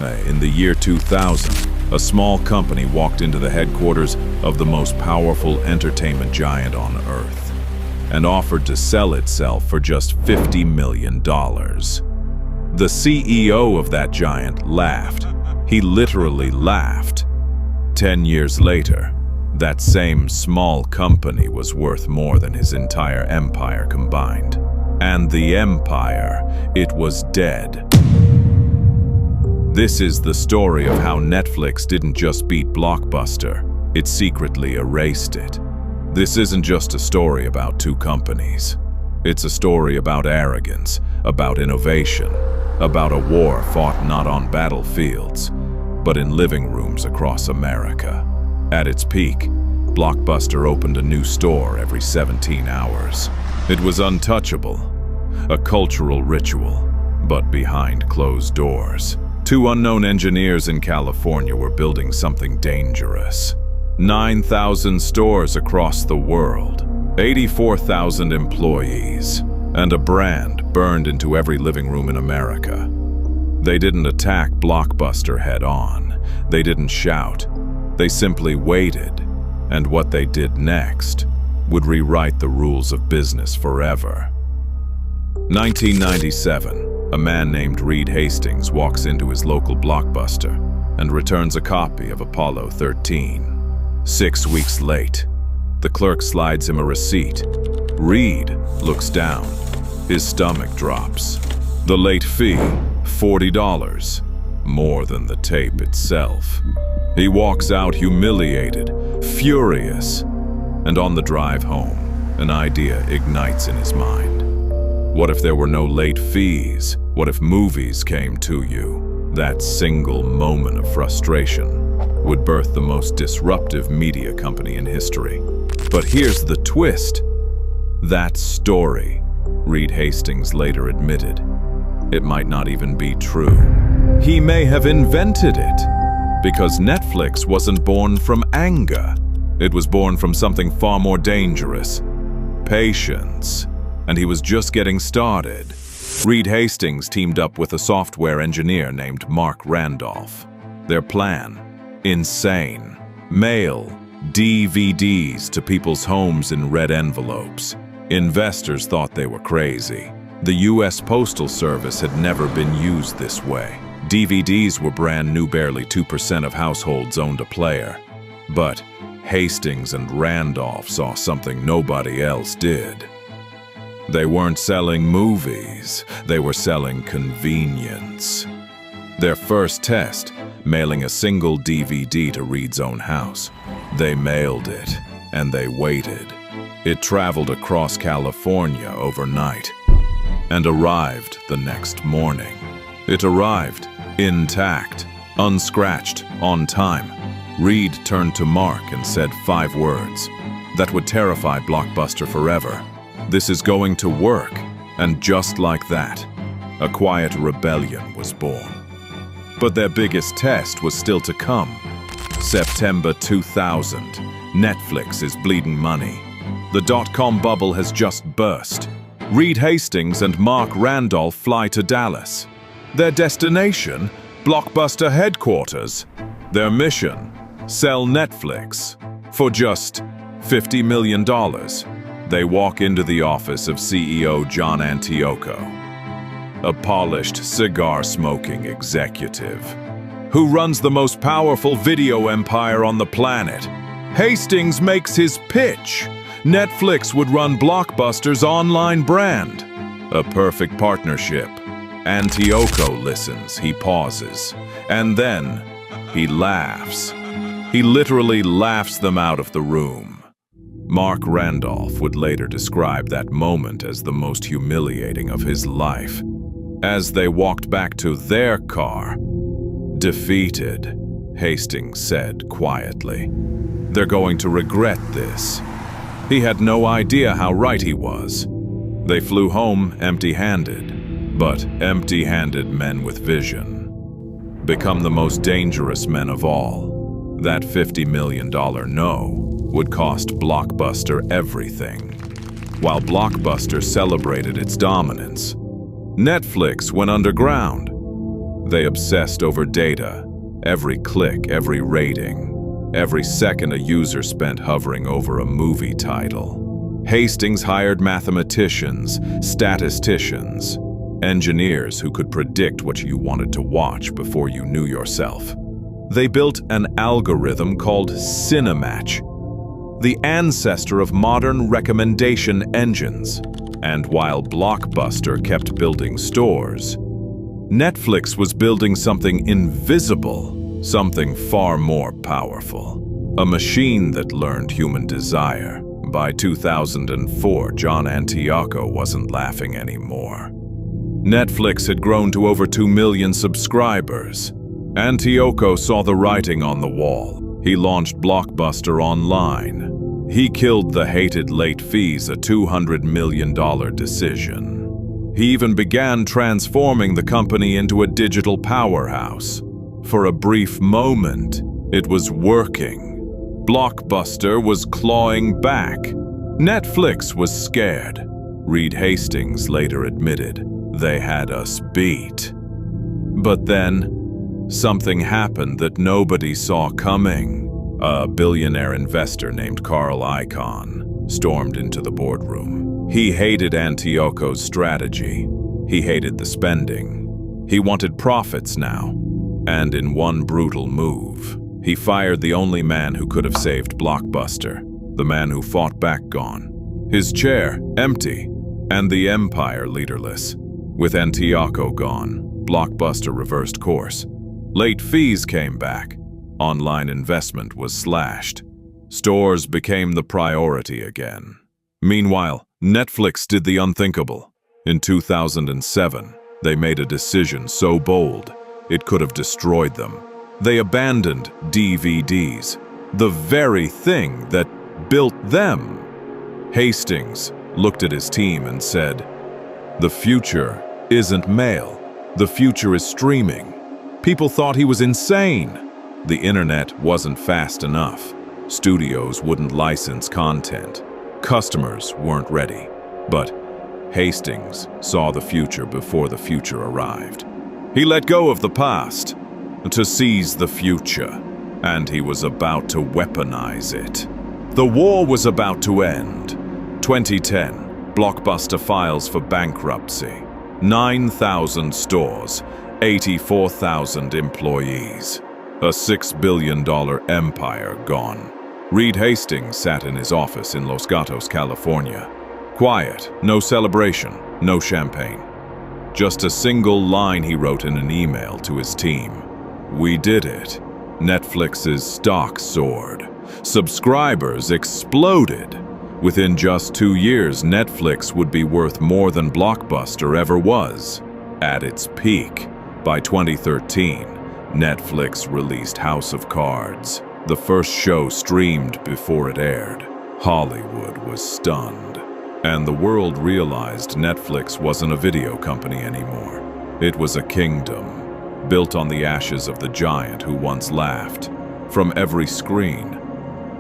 In the year 2000, a small company walked into the headquarters of the most powerful entertainment giant on Earth and offered to sell itself for just $50 million. The CEO of that giant laughed. He literally laughed. 10 years later, that same small company was worth more than his entire empire combined. And the empire, it was dead. This is the story of how Netflix didn't just beat Blockbuster, it secretly erased it. This isn't just a story about two companies. It's a story about arrogance, about innovation, about a war fought not on battlefields, but in living rooms across America. At its peak, Blockbuster opened a new store every 17 hours. It was untouchable, a cultural ritual, but behind closed doors. Two unknown engineers in California were building something dangerous. 9,000 stores across the world, 84,000 employees, and a brand burned into every living room in America. They didn't attack Blockbuster head-on. They didn't shout. They simply waited, and what they did next would rewrite the rules of business forever. 1997. A man named Reed Hastings walks into his local Blockbuster and returns a copy of Apollo 13. 6 weeks late, the clerk slides him a receipt. Reed looks down. His stomach drops. The late fee, $40, more than the tape itself. He walks out humiliated, furious, and on the drive home, an idea ignites in his mind. What if there were no late fees? What if movies came to you? That single moment of frustration would birth the most disruptive media company in history. But here's the twist. That story, Reed Hastings later admitted, it might not even be true. He may have invented it, because Netflix wasn't born from anger. It was born from something far more dangerous: patience. And he was just getting started. Reed Hastings teamed up with a software engineer named Mark Randolph. Their plan? Insane. Mail DVDs to people's homes in red envelopes. Investors thought they were crazy. The US Postal Service had never been used this way. DVDs were brand new, barely 2% of households owned a player. But Hastings and Randolph saw something nobody else did. They weren't selling movies, they were selling convenience. Their first test, mailing a single DVD to Reed's own house. They mailed it, and they waited. It traveled across California overnight, and arrived the next morning. It arrived intact, unscratched, on time. Reed turned to Mark and said 5 words that would terrify Blockbuster forever. This is going to work. And just like that, a quiet rebellion was born. But their biggest test was still to come. September 2000, Netflix is bleeding money. The dot-com bubble has just burst. Reed Hastings and Mark Randolph fly to Dallas. Their destination, Blockbuster headquarters. Their mission, sell Netflix for just $50 million. They walk into the office of CEO John Antioco, a polished, cigar-smoking executive who runs the most powerful video empire on the planet. Hastings makes his pitch. Netflix would run Blockbuster's online brand. A perfect partnership. Antioco listens, he pauses, and then he laughs. He literally laughs them out of the room. Mark Randolph would later describe that moment as the most humiliating of his life. As they walked back to their car, defeated, Hastings said quietly, "They're going to regret this." He had no idea how right he was. They flew home empty-handed, but empty-handed men with vision become the most dangerous men of all. That $50 million no would cost Blockbuster everything. While Blockbuster celebrated its dominance, Netflix went underground. They obsessed over data, every click, every rating, every second a user spent hovering over a movie title. Hastings hired mathematicians, statisticians, engineers who could predict what you wanted to watch before you knew yourself. They built an algorithm called Cinematch, the ancestor of modern recommendation engines. And while Blockbuster kept building stores, Netflix was building something invisible, something far more powerful. A machine that learned human desire. By 2004, John Antioco wasn't laughing anymore. Netflix had grown to over 2 million subscribers. Antioco saw the writing on the wall. He launched Blockbuster online. He killed the hated late fees, a $200 million decision. He even began transforming the company into a digital powerhouse. For a brief moment, it was working. Blockbuster was clawing back. Netflix was scared. Reed Hastings later admitted, "They had us beat." But then, something happened that nobody saw coming. A billionaire investor named Carl Icahn stormed into the boardroom. He hated Antioco's strategy. He hated the spending. He wanted profits now. And in one brutal move, he fired the only man who could have saved Blockbuster, the man who fought back gone. His chair empty, and the empire leaderless. With Antioco gone, Blockbuster reversed course. Late fees came back. Online investment was slashed. Stores became the priority again. Meanwhile, Netflix did the unthinkable. In 2007, they made a decision so bold, it could have destroyed them. They abandoned DVDs, the very thing that built them. Hastings looked at his team and said, "The future isn't mail. The future is streaming." People thought he was insane. The internet wasn't fast enough. Studios wouldn't license content. Customers weren't ready. But Hastings saw the future before the future arrived. He let go of the past to seize the future, and he was about to weaponize it. The war was about to end. 2010, Blockbuster files for bankruptcy. 9,000 stores, 84,000 employees. A $6 billion empire gone. Reed Hastings sat in his office in Los Gatos, California. Quiet, no celebration, no champagne. Just a single line he wrote in an email to his team. "We did it. Netflix's stock soared. Subscribers exploded. Within just 2 years, Netflix would be worth more than Blockbuster ever was." At its peak, by 2013, Netflix released House of Cards, the first show streamed before it aired. Hollywood was stunned. And the world realized Netflix wasn't a video company anymore. It was a kingdom, built on the ashes of the giant who once laughed. From every screen,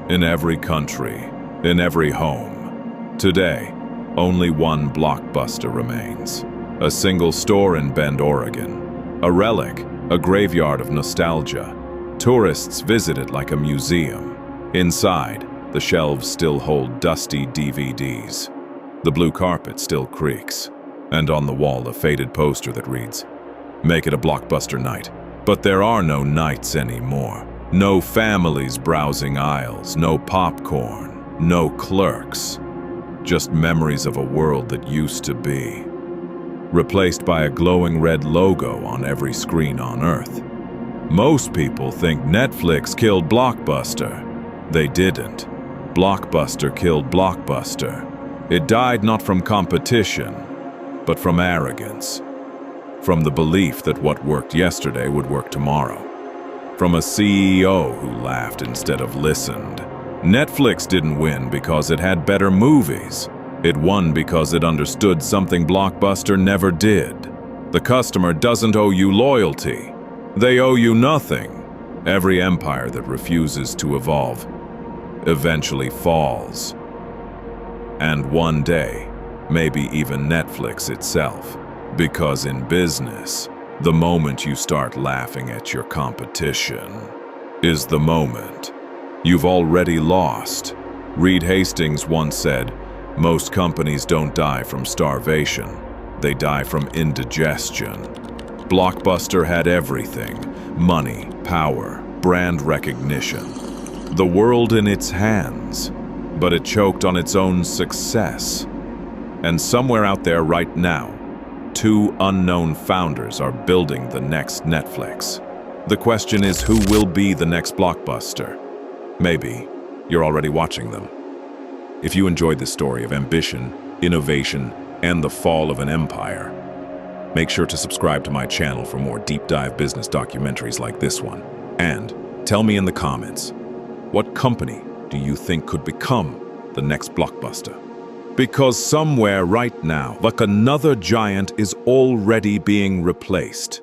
in every country, in every home. Today, only one Blockbuster remains. A single store in Bend, Oregon. A relic, a graveyard of nostalgia. Tourists visit it like a museum. Inside, the shelves still hold dusty DVDs. The blue carpet still creaks. And on the wall, a faded poster that reads, "Make it a Blockbuster night." But there are no nights anymore. No families browsing aisles, no popcorn, no clerks. Just memories of a world that used to be. Replaced by a glowing red logo on every screen on Earth. Most people think Netflix killed Blockbuster. They didn't. Blockbuster killed Blockbuster. It died not from competition, but from arrogance. From the belief that what worked yesterday would work tomorrow. From a CEO who laughed instead of listened. Netflix didn't win because it had better movies. It won because it understood something Blockbuster never did. The customer doesn't owe you loyalty. They owe you nothing. Every empire that refuses to evolve eventually falls. And one day, maybe even Netflix itself. Because in business, The moment you start laughing at your competition is the moment you've already lost. Reed Hastings once said, "Most companies don't die from starvation, they die from indigestion." Blockbuster had everything: money, power, brand recognition, the world in its hands, but it choked on its own success. And somewhere out there right now, two unknown founders are building the next Netflix. The question is, who will be the next Blockbuster? Maybe you're already watching them. If you enjoyed this story of ambition, innovation, and the fall of an empire, make sure to subscribe to my channel for more deep dive business documentaries like this one. And tell me in the comments, what company do you think could become the next Blockbuster? Because somewhere right now, like another giant is already being replaced.